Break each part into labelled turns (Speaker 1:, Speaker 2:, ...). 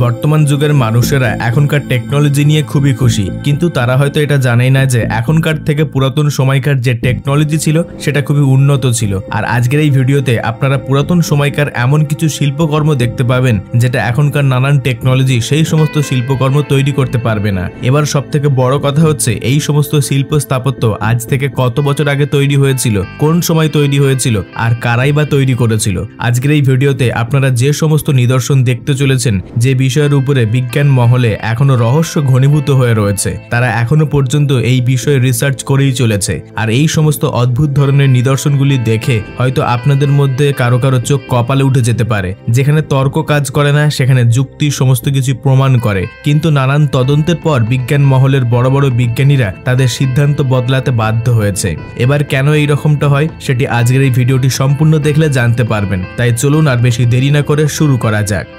Speaker 1: বর্তমান যুগের মানুষেরা এখনকার টেকনোলজি নিয়ে খুবই খুশি, কিন্তু তারা হয়তো এটা জানেই না যে এখনকার থেকে পুরাতন সময়কার যে টেকনোলজি ছিল সেটা খুবই উন্নত ছিল। আর আজকের এই ভিডিওতে আপনারা পুরাতন সময়কার এমন কিছু শিল্পকর্ম দেখতে পাবেন যেটা এখনকার নানান টেকনোলজি সেই সমস্ত শিল্পকর্ম তৈরি করতে পারবে না। এবার সব থেকে বড় কথা হচ্ছে এই সমস্ত শিল্প স্থাপত্য আজ থেকে কত বছর আগে তৈরি হয়েছিল, কোন সময় তৈরি হয়েছিল, আর কারাই বা তৈরি করেছিল। আজকের এই ভিডিওতে আপনারা যে সমস্ত নিদর্শন দেখতে চলেছেন, যে বিষয়ের উপরে বিজ্ঞান মহলে এখনো রহস্য ঘনীভূত হয়ে রয়েছে, তারা এখনো পর্যন্ত এই বিষয়ে রিসার্চ করেই চলেছে। আর এই সমস্ত অদ্ভুত ধরনের নিদর্শনগুলি দেখে হয়তো আপনাদের মধ্যে কারো কারো চোখ কপালে উঠে যেতে পারে। যেখানে তর্ক কাজ করে না সেখানে যুক্তি সমস্ত কিছু প্রমাণ করে, কিন্তু নানান তদন্তের পর বিজ্ঞান মহলের বড় বড় বিজ্ঞানীরা তাদের সিদ্ধান্ত বদলাতে বাধ্য হয়েছে। এবার কেন এই রকমটা হয় সেটি আজকের এই ভিডিওটি সম্পূর্ণ দেখলে জানতে পারবেন। তাই চলুন আর বেশি দেরি না করে শুরু করা যাক।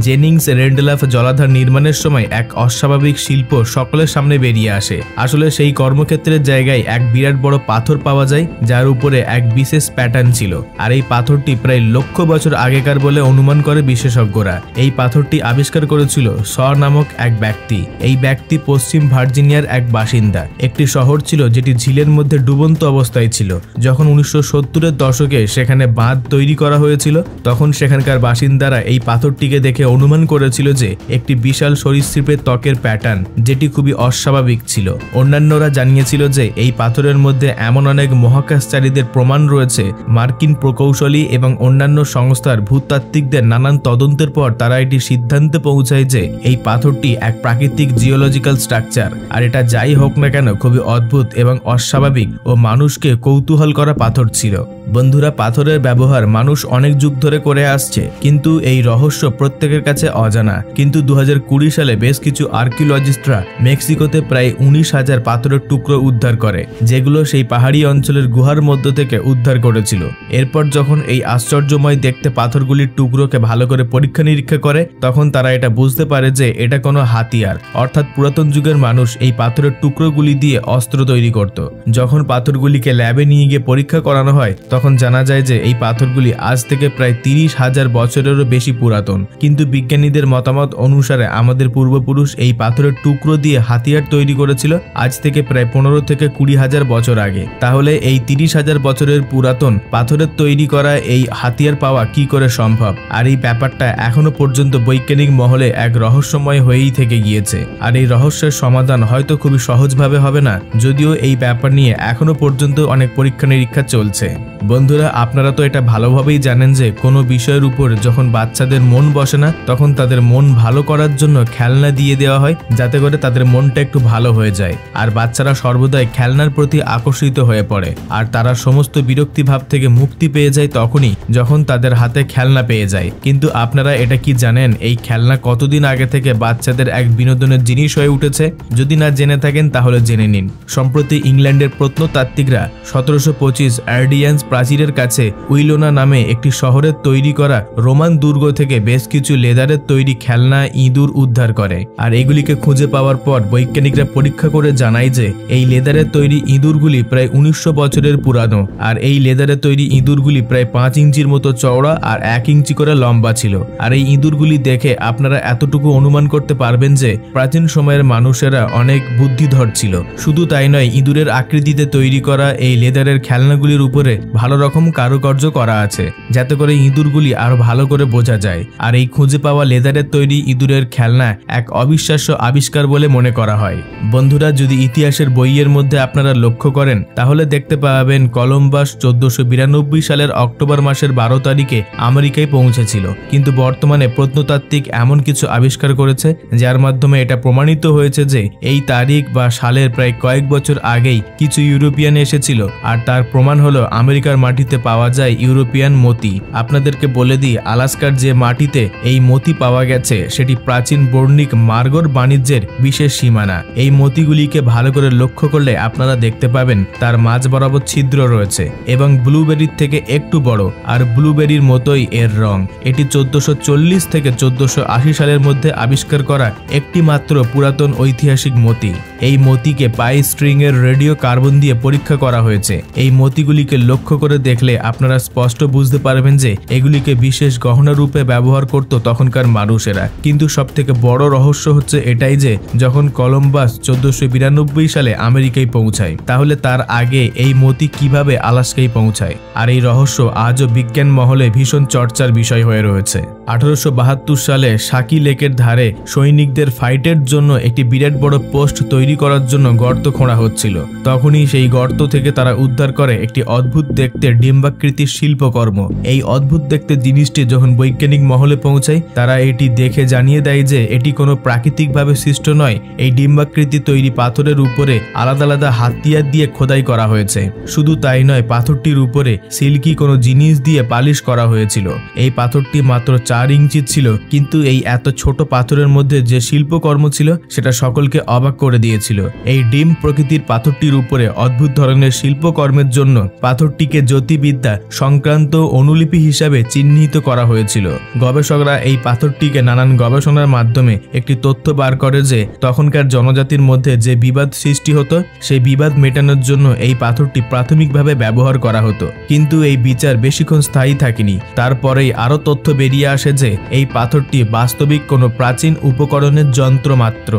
Speaker 1: জেনিংস রেন্ডেলাফ জলাধার নির্মাণের সময় এক অস্বাভাবিক শিল্প সকলের সামনে বেরিয়ে আসে। আসলে সেই কর্মক্ষেত্রের জায়গায় এক বিরাট বড় পাথর পাওয়া যায়, যার উপরে এক বিশেষ প্যাটার্ন ছিল। আর এই পাথরটি প্রায় লক্ষ বছর আগেকার বলে অনুমান করে বিশেষজ্ঞরা। এই পাথরটি আবিষ্কার করেছিল শ নামক এক ব্যক্তি। এই ব্যক্তি পশ্চিম ভার্জিনিয়ার এক বাসিন্দা। একটি শহর ছিল যেটি ঝিলের মধ্যে ডুবন্ত অবস্থায় ছিল। যখন 1970-এর দশকে সেখানে বাঁধ তৈরি করা হয়েছিল, তখন সেখানকার বাসিন্দারা এই পাথরটিকে দেখে অনুমান করেছিল যে একটি বিশাল সরীসৃপের ত্বকের প্যাটার্ন, যেটি খুবই অস্বাভাবিক ছিল। অন্যান্যরা জানিয়েছিল যে এই পাথরের মধ্যে এমন অনেক মহাকাশচারীদের প্রমাণ রয়েছে। মার্কিন প্রকৌশলী এবং অন্যান্য সংস্থার ভূতাত্ত্বিকদের নানান তদন্তের পর তারা এটি সিদ্ধান্তে পৌঁছায় যে এই পাথরটি এক প্রাকৃতিক জিওলজিক্যাল স্ট্রাকচার। আর এটা যাই হোক না কেন খুবই অদ্ভুত এবং অস্বাভাবিক ও মানুষকে কৌতূহল করা পাথর ছিল। বন্ধুরা, পাথরের ব্যবহার মানুষ অনেক যুগ ধরে করে আসছে, কিন্তু এই রহস্য প্রত্যেকের কাছে অজানা। কিন্তু 2020 সালে বেশ কিছু আর্কিওলজিস্টরা মেক্সিকোতে প্রায় 19,000 পাথরের টুকরো উদ্ধার করে, যেগুলো সেই পাহাড়ি অঞ্চলের গুহার মধ্য থেকে উদ্ধার করেছিল। এরপর যখন এই আশ্চর্যময় দেখতে পাথরগুলির টুকরোকে ভালো করে পরীক্ষা নিরীক্ষা করে, তখন তারা এটা বুঝতে পারে যে এটা কোনো হাতিয়ার, অর্থাৎ পুরাতন যুগের মানুষ এই পাথরের টুকরোগুলি দিয়ে অস্ত্র তৈরি করত। যখন পাথরগুলিকে ল্যাবে নিয়ে গিয়ে পরীক্ষা করানো হয়, তখন জানা যায় যে এই পাথরগুলি আজ থেকে প্রায় 30,000 বছরেরও বেশি পুরাতন। কিন্তু বিজ্ঞানীদের মতামত অনুসারে আমাদের পূর্বপুরুষ এই পাথরের টুকরো দিয়ে হাতিয়ার তৈরি করেছিল আজ থেকে প্রায় 15 থেকে 20,000 বছর আগে। তাহলে এই 30,000 বছরের পুরাতন পাথরের তৈরি করা এই হাতিয়ার পাওয়া কি করে সম্ভব? আর এই ব্যাপারটা এখনো পর্যন্ত বৈজ্ঞানিক মহলে এক রহস্যময় হয়েই থেকে গিয়েছে। আর এই রহস্যের সমাধান হয়তো খুবই সহজভাবে হবে না, যদিও এই ব্যাপার নিয়ে এখনো পর্যন্ত অনেক পরীক্ষা নিরীক্ষা চলছে। বন্ধুরা, আপনারা তো এটা ভালোভাবেই জানেন যে কোনো বিষয়ের উপর যখন বাচ্চাদের মন বসে না, তখন তাদের মন ভালো করার জন্য খেলনা দিয়ে দেওয়া হয়, যাতে করে তাদের মনটা একটু ভালো হয়ে যায়। আর বাচ্চারা সর্বদাই খেলনার প্রতি আকর্ষিত হয়ে পড়ে। আর তারা সমস্ত বিরক্তি ভাব থেকে মুক্তি পেয়ে যায় তখনই যখন তাদের হাতে খেলনা পেয়ে যায়। কিন্তু আপনারা এটা কি জানেন এই খেলনা কতদিন আগে থেকে বাচ্চাদের এক বিনোদনের জিনিস হয়ে উঠেছে? যদি না জেনে থাকেন তাহলে জেনে নিন। সম্প্রতি ইংল্যান্ডের প্রত্নতাত্ত্বিকরা 1725 আর্ডিয়ান্স প্রাচীরের কাছে উইলোনা নামে একটি শহরের তৈরি করা রোমান দুর্গ থেকে বেশ কিছু লেদারের তৈরি খেলনা ইঁদুর উদ্ধার করে। আর এগুলিকে খুঁজে পাওয়ার পর বৈজ্ঞানিকরা পরীক্ষা করে জানায় যে এই লেদারের তৈরি ইঁদুরগুলি প্রায় 1900 বছরের পুরানো। আর এই লেদারের তৈরি ইঁদুরগুলি প্রায় 5 ইঞ্চির মতো চওড়া আর 1 ইঞ্চি করে লম্বা ছিল। আর এই ইঁদুরগুলি দেখে আপনারা এতটুকু অনুমান করতে পারবেন যে প্রাচীন সময়ের মানুষেরা অনেক বুদ্ধিধর ছিল। শুধু তাই নয়, ইঁদুরের আকৃতিতে তৈরি করা এই লেদারের খেলনাগুলির উপরে ভালো রকম কারুকার্য করা আছে, যাতে করে ইঁদুরগুলি আরো ভালো করে বোঝা যায়। আর এই খুঁজে পাওয়া লেদারের তৈরি ইঁদুরের খেলনা এক অবিশ্বাস্য আবিষ্কার বলে মনে করা হয়। বন্ধুরা, যদি ইতিহাসের বইয়ের মধ্যে আপনারা লক্ষ্য করেন তাহলে দেখতে পাবেন কলম্বাস 1492 সালের অক্টোবর মাসের 12 তারিখে আমেরিকায় পৌঁছেছিল। কিন্তু বর্তমানে প্রত্নতাত্ত্বিক এমন কিছু আবিষ্কার করেছে যার মাধ্যমে এটা প্রমাণিত হয়েছে যে এই তারিখ বা সালের প্রায় কয়েক বছর আগেই কিছু ইউরোপিয়ান এসেছিল। আর তার প্রমাণ হলো আমেরিকার মাটিতে পাওয়া যায় ইউরোপিয়ান মতি। আপনাদেরকে বলে দিই, আলাস্কার যে মাটিতে এই মতি পাওয়া গেছে সেটি প্রাচীন বর্ণিক মার্গর বাণিজ্যের বিশেষ সীমানা। এই মতিগুলিকে ভালো করে লক্ষ্য করলে আপনারা দেখতে পাবেন তার মাঝ বরাবর ছিদ্র রয়েছে এবং ব্লুবেরির থেকে একটু বড়। আর ব্লুবেরির মতোই এর রং। এটি 1440 থেকে 1480 সালের মধ্যে আবিষ্কার করা একটি মাত্র পুরাতন ঐতিহাসিক মতি। এই মতিকে পাই স্ট্রিং এর রেডিও কার্বন দিয়ে পরীক্ষা করা হয়েছে। এই মতিগুলিকে লক্ষ্য করে দেখলে আপনারা স্পষ্ট বুঝতে পারবেন যে এগুলিকে বিশেষ গহনা রূপে ব্যবহার করত তখনকার মানুষেরা। কিন্তু সবথেকে বড় রহস্য হচ্ছে এটাই যে যখন কলম্বাস 1492 সালে আমেরিকায় পৌঁছায়, তাহলে তার আগে এই মতি কিভাবে আলাস্কায় পৌঁছায়। আর এই রহস্য আজও বিজ্ঞান মহলে ভীষণ চর্চার বিষয় হয়ে রয়েছে। 1872 সালে সাকি লেকের ধারে সৈনিকদের ফাইটের জন্য একটি বিরাট বড় পোস্ট তৈরি করার জন্য গর্ত খোঁড়া হচ্ছিল। তখনই সেই গর্ত থেকে তারা উদ্ধার করে একটি অদ্ভুত দেখতে ডিম্বাকৃতির শিল্পকর্ম। এই অদ্ভুত দেখতে জিনিসটি যখন বৈজ্ঞানিক মহলে পৌঁছায়, তারা এটি দেখে জানিয়ে দেয় যে এটি কোনো প্রাকৃতিকভাবে সৃষ্ট নয়। এই ডিম্বাকৃতি তৈরি পাথরের উপরে আলাদা আলাদা হাতিয়ার দিয়ে খোদাই করা হয়েছে। শুধু তাই নয়, পাথরটির উপরে সিল্কি কোনো জিনিস দিয়ে পালিশ করা হয়েছিল। এই পাথরটি মাত্র 4 ইঞ্চি ছিল, কিন্তু এই এত ছোট পাথরের মধ্যে যে শিল্পকর্ম ছিল সেটা সকলকে অবাক করে দিয়েছিল। এই ডিম প্রকৃতির পাথরটির উপরে অদ্ভুত ধরনের শিল্পকর্মের জন্য পাথরটিকে জ্যোতির্বিদ্যা সংক্রান্ত অনুলিপি হিসাবে চিহ্নিত করা হয়েছিল। গবেষকরা এই পাথরটিকে নানান গবেষণার মাধ্যমে একটি তথ্য বার করে যে তখনকার জনজাতির মধ্যে যে বিবাদ সৃষ্টি হতো, সেই বিবাদ মেটানোর জন্য এই পাথরটি প্রাথমিকভাবে ব্যবহার করা হতো। কিন্তু এই বিচার বেশিক্ষণ স্থায়ী থাকেনি। তারপরেই আরও তথ্য বেরিয়ে আসে যে এই পাথরটি বাস্তবিক কোনো প্রাচীন উপকরণের যন্ত্র মাত্র।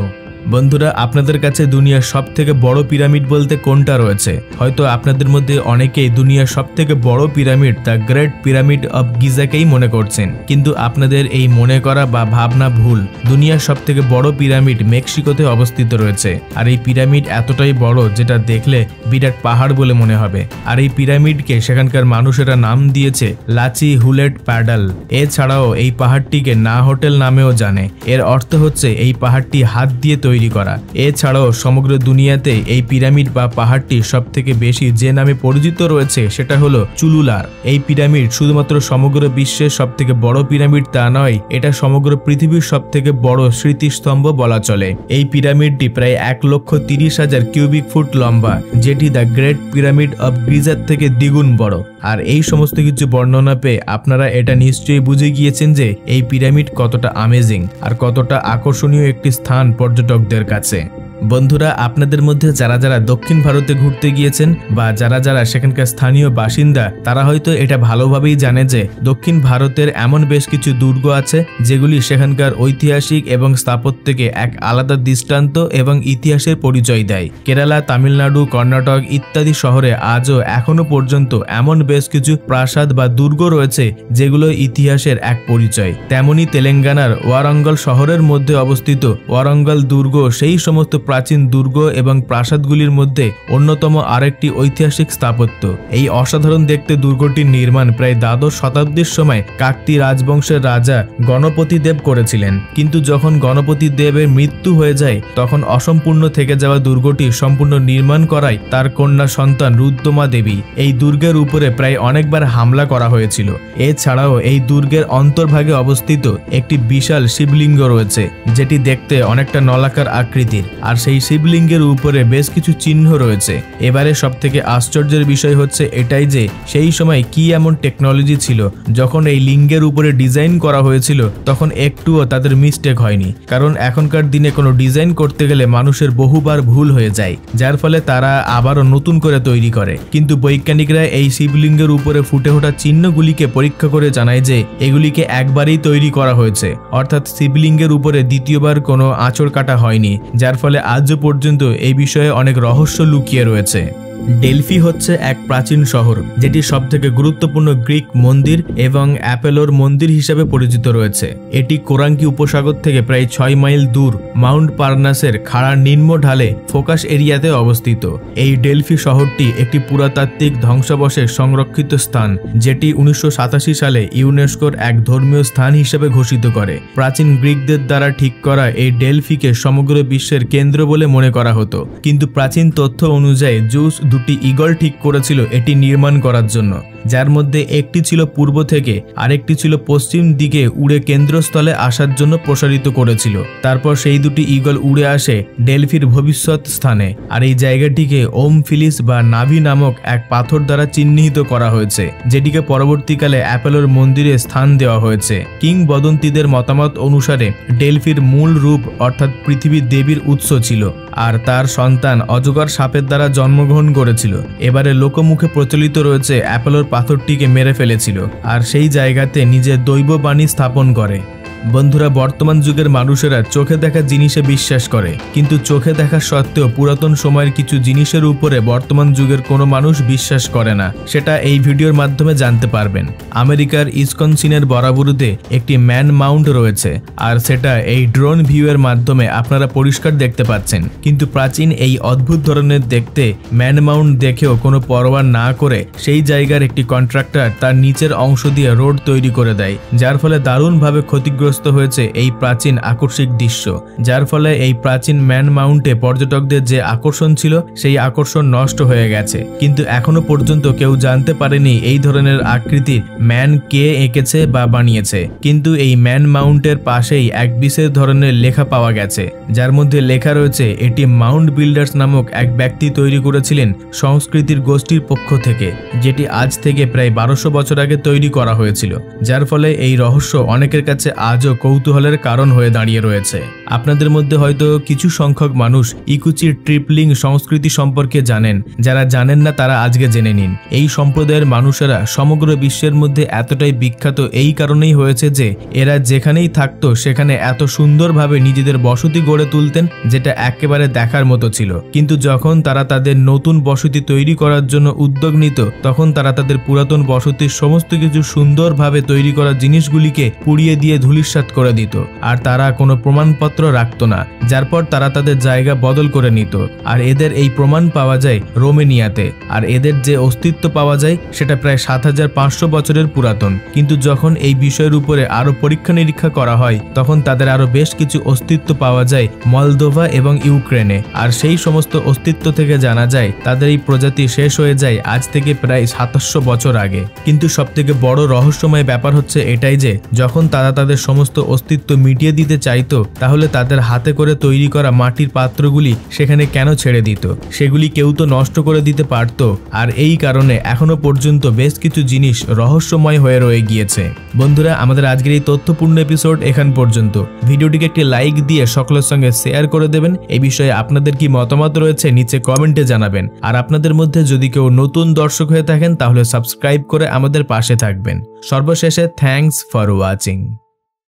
Speaker 1: বন্ধুরা, আপনাদের কাছে দুনিয়ার সবথেকে বড় পিরামিড বলতে কোনটা রয়েছে? হয়তো আপনাদের মধ্যে অনেকেই দুনিয়ার সবথেকে বড় pyramid the great pyramid of গিজাকেই মনে করছেন, কিন্তু আপনাদের এই মনে করা বা ভাবনা ভুল। দুনিয়ার সবথেকে বড় পিরামিড মেক্সিকোতে অবস্থিত রয়েছে। আর এই পিরামিড এতটাই বড় যেটা দেখলে বিরাট পাহাড় বলে মনে হবে। আর এই পিরামিডকে সেখানকার মানুষেরা নাম দিয়েছে লাচি হুলেট প্যাডাল। এছাড়াও এই পাহাড়টিকে না হোটেল নামেও জানে। এর অর্থ হচ্ছে এই পাহাড়টি হাত দিয়ে তৈরি করা। এছাড়াও সমগ্র দুনিয়াতে এই পিরামিড বা পাহাড়টি সবথেকে বেশি যে নামে পরিচিত রয়েছে সেটা হলো চুলুলার। এই পিরামিড শুধুমাত্র সমগ্র বিশ্বের সবথেকে বড় পিরামিড তা নয়, এটা সমগ্র পৃথিবীর সবথেকে বড় স্মৃতিস্তম্ভ বলা চলে। এই পিরামিডটি প্রায় 1,30,000 কিউবিক ফুট লম্বা, যেটি the great pyramid of geyser থেকে দ্বিগুণ বড়। আর এই সমস্ত কিছু বর্ণনা পেয়ে আপনারা এটা নিশ্চয়ই বুঝে গিয়েছেন যে এই পিরামিড কতটা আমেজিং আর কতটা আকর্ষণীয় একটি স্থান পর্যটকদের কাছে। বন্ধুরা, আপনাদের মধ্যে যারা যারা দক্ষিণ ভারতে ঘুরতে গিয়েছেন বা যারা যারা সেখানকার স্থানীয় বাসিন্দা, তারা হয়তো এটা ভালোভাবেই জানে যে দক্ষিণ ভারতের এমন বেশ কিছু দুর্গ আছে যেগুলি সেখানকার ঐতিহাসিক এবং স্থাপত্যকে এক আলাদা দৃষ্টান্ত এবং ইতিহাসের পরিচয় দেয়। কেরালা, তামিলনাড়ু, কর্ণাটক ইত্যাদি শহরে আজও এখনো পর্যন্ত এমন বেশ কিছু প্রাসাদ বা দুর্গ রয়েছে যেগুলো ইতিহাসের এক পরিচয়। তেমনি তেলেঙ্গানার ওয়ারাঙ্গল শহরের মধ্যে অবস্থিত ওয়ারাঙ্গল দুর্গ সেই সমস্ত প্রাচীন দুর্গ এবং প্রাসাদগুলির মধ্যে অন্যতম আরেকটি ঐতিহাসিক স্থাপত্য। এই অসাধারণ দেখতে দুর্গটির নির্মাণ প্রায় দ্বাদশ শতাব্দীর সময় কাকতি রাজবংশের রাজা গণপতি দেব করেছিলেন। কিন্তু যখন গণপতি দেবের মৃত্যু হয়ে যায়, তখন অসম্পূর্ণ থেকে যাওয়া দুর্গটি সম্পূর্ণ নির্মাণ করায় তার কন্যা সন্তান রুদ্রমা দেবী এই দুর্গের উপরে প্রায় অনেকবার হামলা করা হয়েছিল। এছাড়াও এই দুর্গের অন্তর্ভাগে অবস্থিত একটি বিশাল শিবলিঙ্গ রয়েছে, যেটি দেখতে অনেকটা নলাকার আকৃতির। আর সেই শিবলিঙ্গের উপরে বেশ কিছু চিহ্ন রয়েছে। এবারে সবথেকে আশ্চর্যের বিষয় হচ্ছে এটাই যে সেই সময় কি এমন টেকনোলজি ছিল, যখন এই লিঙ্গের উপরে ডিজাইন করা হয়েছিল তখন একটুও তাদের মিস্টেক হয়নি। কারণ এখনকার দিনে কোনো ডিজাইন করতে গেলে মানুষের বহুবার ভুল হয়ে যায়, যার ফলে তারা আবারও নতুন করে তৈরি করে। কিন্তু বৈজ্ঞানিকরা এই শিবলিঙ্গের উপরে ফুটে ওঠা চিহ্নগুলিকে পরীক্ষা করে জানায় যে এগুলিকে একবারেই তৈরি করা হয়েছে, অর্থাৎ শিবলিঙ্গের উপরে দ্বিতীয়বার কোনো আঁচড় কাটা হয়নি, যার ফলে আজও পর্যন্ত এই বিষয়ে অনেক রহস্য লুকিয়ে রয়েছে। ডেলফি হচ্ছে এক প্রাচীন শহর, যেটি সবথেকে গুরুত্বপূর্ণ গ্রিক মন্দির এবং অ্যাপোলোর মন্দির হিসেবে পরিচিত রয়েছে। এটি কোরাঙ্কি উপসাগর থেকে প্রায় 6 মাইল দূর মাউন্ট পারনাসের খাড়া নিম্ন ঢালে ফোকাস এরিয়াতে অবস্থিত। এই ডেলফি শহরটি একটি পুরাতাত্ত্বিক ধ্বংসাবশেষ সংরক্ষিত স্থান, যেটি 1987 সালে ইউনেস্কোর এক ধর্মীয় স্থান হিসেবে ঘোষিত করে। প্রাচীন গ্রিকদের দ্বারা ঠিক করা এই ডেলফিকে সমগ্র বিশ্বের কেন্দ্র বলে মনে করা হতো, কিন্তু প্রাচীন তথ্য অনুযায়ী জুস দুটি ঈগল ঠিক করেছিল এটি নির্মাণ করার জন্য, যার মধ্যে একটি ছিল পূর্ব থেকে আরেকটি ছিল পশ্চিম দিকে উড়ে কেন্দ্রস্থলে আসার জন্য প্রসারিত করেছিল। তারপর সেই দুটি ঈগল উড়ে আসে ডেলফির ভবিষ্যৎ স্থানে, আর এই জায়গাটিকে ওমফিলিস বা নাভি নামক এক পাথর দ্বারা চিহ্নিত করা হয়েছে, যেটিকে পরবর্তীকালে অ্যাপোলোর মন্দিরে স্থান দেওয়া হয়েছে। কিংবদন্তিদের মতামত অনুসারে ডেলফির মূল রূপ অর্থাৎ পৃথিবীর দেবীর উৎস ছিল, আর তার সন্তান অজগর সাপের দ্বারা জন্মগ্রহণ করেছিল। এবারে লোকমুখে প্রচলিত রয়েছে অ্যাপোলোর পাথরটিকে মেরে ফেলেছিল আর সেই জায়গাতে নিজের দৈববাণী স্থাপন করে। বন্ধুরা, বর্তমান যুগের মানুষেরা চোখে দেখা জিনিসে বিশ্বাস করে, কিন্তু চোখে দেখা সত্ত্বেও পুরাতন সময়ের কিছু জিনিসের উপরে বর্তমান যুগের কোনো মানুষ বিশ্বাস করে না। সেটা এই ভিডিওর মাধ্যমে জানতে পারবেন। আমেরিকার ইসকনসিনের বরাবরুতে একটি ম্যান মাউন্ট রয়েছে, আর সেটা এই ড্রোন ভিউয়ের মাধ্যমে আপনারা পরিষ্কার দেখতে পাচ্ছেন। কিন্তু প্রাচীন এই অদ্ভুত ধরনের দেখতে ম্যান মাউন্ট দেখেও কোনো পরোয়া না করে সেই জায়গার একটি কন্ট্রাক্টর তার নিচের অংশ দিয়ে রোড তৈরি করে দেয়, যার ফলে দারুণভাবে ক্ষতিগ্রস্ত হয়েছে এই প্রাচীন আকর্ষিক দৃশ্য। যার ফলে এই প্রাচীন ম্যান মাউন্টে পর্যটকদের যে আকর্ষণ ছিল সেই আকর্ষণ নষ্ট হয়ে গেছে। কিন্তু এখনো পর্যন্ত কেউ জানতে পারেনি এই ধরনের আকৃতির ম্যান কে এঁকেছে বা বানিয়েছে। কিন্তু এই ম্যান মাউন্টের পাশেই এক বিশেষ ধরনের লেখা পাওয়া গেছে, যার মধ্যে লেখা রয়েছে এটি মাউন্ট বিল্ডার্স নামক এক ব্যক্তি তৈরি করেছিলেন সংস্কৃতির গোষ্ঠীর পক্ষ থেকে, যেটি আজ থেকে প্রায় 1200 বছর আগে তৈরি করা হয়েছিল। যার ফলে এই রহস্য অনেকের কাছে আজও কৌতূহলের কারণ হয়ে দাঁড়িয়ে রয়েছে। আপনাদের মধ্যে হয়তো কিছু সংখ্যক মানুষ ইকুচির ট্রিপলিং সংস্কৃতি সম্পর্কে জানেন, যারা জানেন না তারা আজকে জেনে নিন। এই সম্প্রদায়ের মানুষেরা সমগ্র বিশ্বের মধ্যে এতটাই বিখ্যাত এই কারণেই হয়েছে যে এরা যেখানেই থাকতো সেখানে এত সুন্দরভাবে নিজেদের বসতি গড়ে তুলতেন, যেটা একেবারে দেখার মতো ছিল। কিন্তু যখন তারা তাদের নতুন বসতি তৈরি করার জন্য উদ্যোগ নিত, তখন তারা তাদের পুরাতন বসতির সমস্ত কিছু সুন্দরভাবে তৈরি করা জিনিসগুলিকে পুড়িয়ে দিয়ে ধূলিসাৎ করে দিত, আর তারা কোনো প্রমাণপত্র রাখত না, যার পর তারা তাদের জায়গা বদল করে নিত। আর এদের এই প্রমাণ পাওয়া যায় রোমেনিয়াতে, আর এদের যে অস্তিত্ব পাওয়া যায় সেটা প্রায় 7500 বছরের পুরাতন। কিন্তু যখন এই বিষয়ের উপরে আরো পরীক্ষা নিরীক্ষা করা হয়, তখন তাদের আরো বেশ কিছু অস্তিত্ব পাওয়া যায় মলদোভা এবং ইউক্রেনে, আর সেই সমস্ত অস্তিত্ব থেকে জানা যায় তাদের এই প্রজাতি শেষ হয়ে যায় আজ থেকে প্রায় 2700 বছর আগে। কিন্তু সবথেকে বড় রহস্যময় ব্যাপার হচ্ছে এটাই যে যখন তারা তাদের সমস্ত অস্তিত্ব মিটিয়ে দিতে চাইতো, তাহলে তাদের হাতে করে তৈরি করা মাটির পাত্রগুলি সেখানে কেন ছেড়ে দিত? সেগুলি কেউ তো নষ্ট করে দিতে পারত, আর এই কারণে এখনো পর্যন্ত বেশ কিছু জিনিস রহস্যময় হয়ে রয়ে গিয়েছে। বন্ধুরা, আমাদের আজকের এই তথ্যপূর্ণ এপিসোড এখান পর্যন্ত। ভিডিওটিকে একটি লাইক দিয়ে সকলের সঙ্গে শেয়ার করে দেবেন। এই বিষয়ে আপনাদের কি মতামত রয়েছে নিচে কমেন্টে জানাবেন। আর আপনাদের মধ্যে যদি কেউ নতুন দর্শক হয়ে থাকেন তাহলে সাবস্ক্রাইব করে আমাদের পাশে থাকবেন। সর্বশেষে থ্যাঙ্কস ফর ওয়াচিং।